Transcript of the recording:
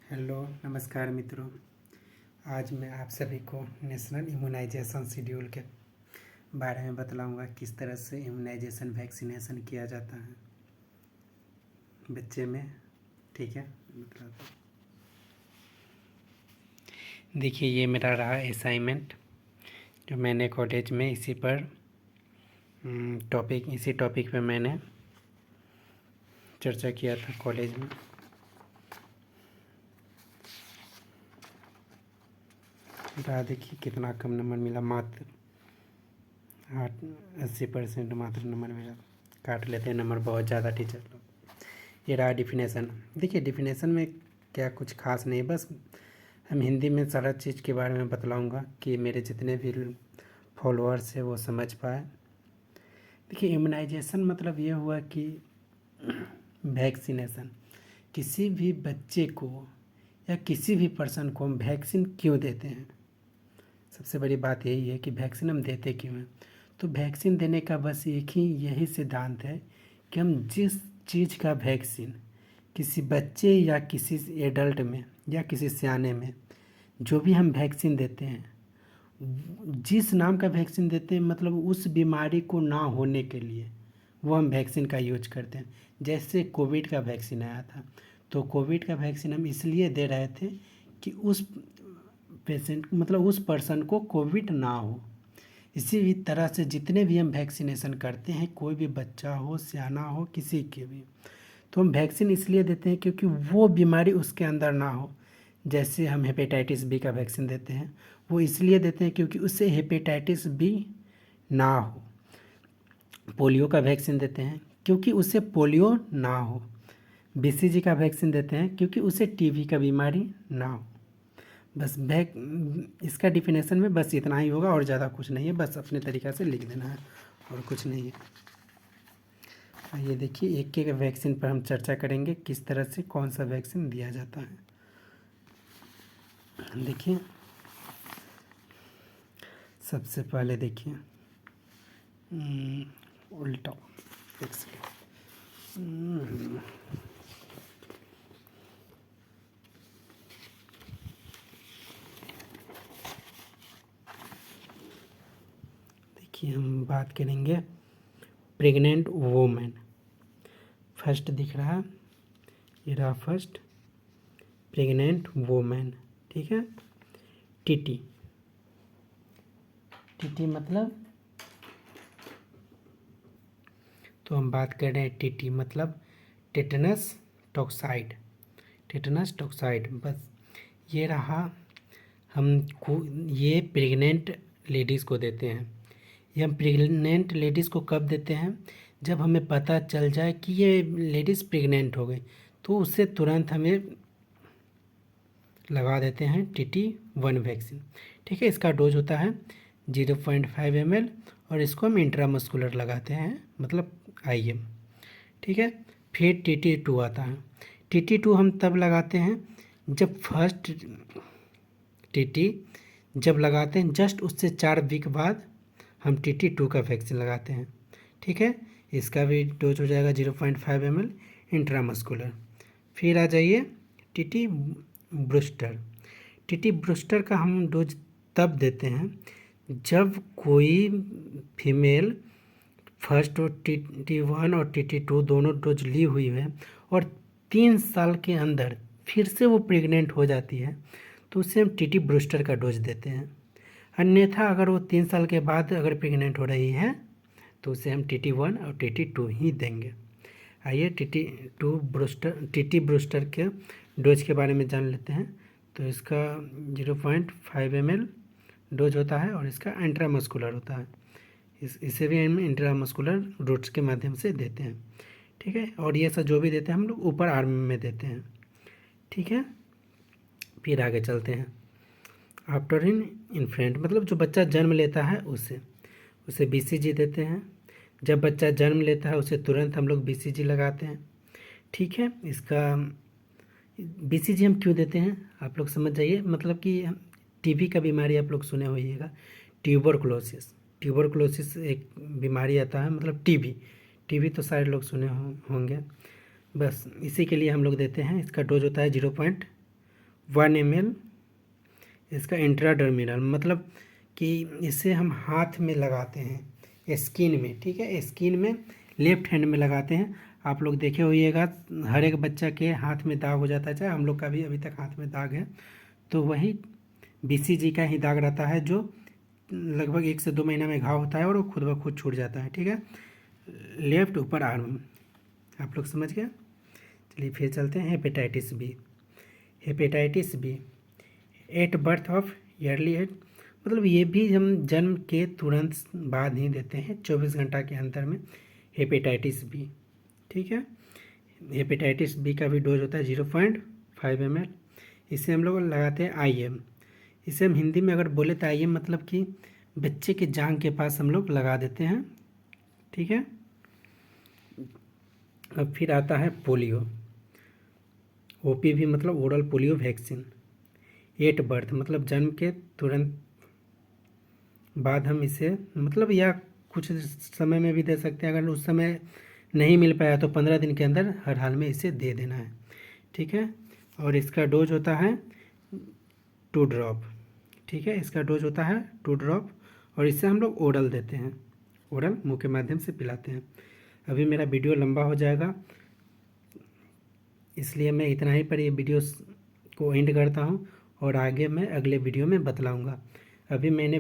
Hello नमस्कार मित्रों। आज मैं आप सभी को नेशनल इम्यूनाइजेशन शेड्यूल के बारे में बतलाऊंगा किस तरह से इम्यूनाइजेशन वैक्सीनेशन किया जाता है बच्चे में। ठीक है, देखिए ये मेरा रहा असाइनमेंट जो मैंने कॉलेज में इसी टॉपिक पे मैंने चर्चा किया था कॉलेज में। देखिए कितना कम नंबर मिला, मात्र 80% मात्र नंबर मिला। काट लेते हैं नंबर बहुत ज़्यादा टीचर लोग। ये रहा डिफिनेशन। देखिए डिफिनेशन में क्या कुछ खास नहीं, बस हम हिंदी में सारा चीज़ के बारे में बतलाऊंगा कि मेरे जितने भी फॉलोअर्स हैं वो समझ पाए। देखिए इम्यूनाइजेशन मतलब ये हुआ कि वैक्सीनेशन। किसी भी बच्चे को या किसी भी पर्सन को हम वैक्सीन क्यों देते हैं, सबसे बड़ी बात यही है कि वैक्सीन हम देते क्यों हैं। तो वैक्सीन देने का बस यही सिद्धांत है कि हम जिस चीज़ का वैक्सीन किसी बच्चे या किसी एडल्ट में या किसी सियाने में जो भी हम वैक्सीन देते हैं, जिस नाम का वैक्सीन देते हैं मतलब उस बीमारी को ना होने के लिए वो हम वैक्सीन का यूज करते हैं। जैसे कोविड का वैक्सीन आया था, तो कोविड का वैक्सीन हम इसलिए दे रहे थे कि उस पेशेंट मतलब उस पर्सन को कोविड ना हो। इसी भी तरह से जितने भी हम वैक्सीनेशन करते हैं, कोई भी बच्चा हो सियाना हो किसी के भी, तो हम वैक्सीन इसलिए देते हैं क्योंकि वो बीमारी उसके अंदर ना हो। जैसे हम हेपेटाइटिस बी का वैक्सीन देते हैं, वो इसलिए देते हैं क्योंकि उससे हेपेटाइटिस बी ना हो। पोलियो का वैक्सीन देते हैं क्योंकि उससे पोलियो ना हो। बीसीजी का वैक्सीन देते हैं क्योंकि उसे टीबी का बीमारी ना हो। बस इसका डिफिनेशन में बस इतना ही होगा और ज़्यादा कुछ नहीं है, बस अपने तरीक़ा से लिख देना है और कुछ नहीं है। ये देखिए एक एक वैक्सीन पर हम चर्चा करेंगे किस तरह से कौन सा वैक्सीन दिया जाता है। देखिए सबसे पहले देखिए उल्टा एक सेकेंड। देखिए हम बात करेंगे प्रेग्नेंट वोमेन। फर्स्ट दिख रहा, ये रहा फर्स्ट प्रेग्नेंट वोमेन। ठीक है, टीटी। टीटी मतलब, तो हम बात कर रहे हैं टीटी मतलब टेटनस टॉक्साइड। टेटनस टॉक्साइड बस ये रहा। ये प्रेग्नेंट लेडीज़ को देते हैं। ये हम प्रेग्नेंट लेडीज़ को कब देते हैं, जब हमें पता चल जाए कि ये लेडीज़ प्रेग्नेंट हो गई, तो उससे तुरंत हमें लगा देते हैं TT1 वैक्सीन। ठीक है, इसका डोज होता है 0.5 ml और इसको हम इंट्रामस्कुलर लगाते हैं मतलब IM। ठीक है, फिर TT2 आता है। TT2 हम तब लगाते हैं जब फर्स्ट TT जब लगाते हैं जस्ट उससे 4 वीक बाद हम TT2 का वैक्सीन लगाते हैं। ठीक है, इसका भी डोज हो जाएगा 0.5 ml इंट्रामस्कुलर। फिर आ जाइए TT बूस्टर। TT बूस्टर का हम डोज तब देते हैं जब कोई फीमेल फर्स्ट और TT1 और TT2 दोनों डोज ली हुई है और 3 साल के अंदर फिर से वो प्रेग्नेंट हो जाती है, तो उसे हम TT बूस्टर का डोज देते हैं। अन्यथा अगर वो 3 साल के बाद अगर प्रेग्नेंट हो रही है तो उसे हम TT1 और TT2 ही देंगे। आइए TT बूस्टर के डोज के बारे में जान लेते हैं। तो इसका 0.5 ml डोज होता है और इसका इंट्रामस्कुलर होता है। इसे भी हम इंट्रामस्कुलर रूट्स के माध्यम से देते हैं। ठीक है, और ये सब जो भी देते हैं हम लोग ऊपर आर्म में देते हैं। ठीक है, फिर आगे चलते हैं। आफ्टर इन इन्फेंट मतलब जो बच्चा जन्म लेता है उसे BCG देते हैं। जब बच्चा जन्म लेता है उसे तुरंत हम लोग BCG लगाते हैं। ठीक है, इसका BCG हम क्यों देते हैं आप लोग समझ जाइए। मतलब कि TB का बीमारी आप लोग सुने होइएगा, ट्यूबरकुलोसिस एक बीमारी आता है मतलब TB तो सारे लोग सुने होंगे। बस इसी के लिए हम लोग देते हैं। इसका डोज होता है 1 ml इसका इंट्राडर्मिनल, मतलब कि इसे हम हाथ में लगाते हैं स्किन में, ठीक है, स्किन में लेफ्ट हैंड में लगाते हैं। आप लोग देखे होइएगा हर एक बच्चा के हाथ में दाग हो जाता है, चाहे हम लोग का भी अभी तक हाथ में दाग है, तो वही BCG का ही दाग रहता है, जो लगभग 1 से 2 महीना में घाव होता है और वो खुद ब खुद छूट जाता है, ठीक है। लेफ्ट ऊपर आर्म, आप लोग समझ गए। चलिए फिर चलते हैं hepatitis B. Hepatitis B at birth of early age, मतलब ये भी हम जन्म के तुरंत बाद ही देते हैं, 24 घंटा के अंतर में हेपेटाइटिस बी, ठीक है। हेपेटाइटिस बी का भी डोज होता है 0.5 ml। इसे हम लोग लगाते हैं IM। इसे हम हिंदी में अगर बोले तो IM मतलब कि बच्चे के जांघ के पास हम लोग लगा देते हैं, ठीक है। अब फिर आता है पोलियो, OPV मतलब oral polio vaccine. At birth मतलब जन्म के तुरंत बाद हम इसे, मतलब या कुछ समय में भी दे सकते हैं, अगर उस समय नहीं मिल पाया तो 15 दिन के अंदर हर हाल में इसे दे देना है, ठीक है। और इसका डोज होता है 2 ड्रॉप, ठीक है, इसका डोज होता है 2 ड्रॉप, और इसे हम लोग ओरल देते हैं, ओरल मुंह के माध्यम से पिलाते हैं। अभी मेरा वीडियो लंबा हो जाएगा, इसलिए मैं इतना ही पर ये वीडियो को एंड करता हूँ, और आगे मैं अगले वीडियो में बतलाऊँगा। अभी मैंने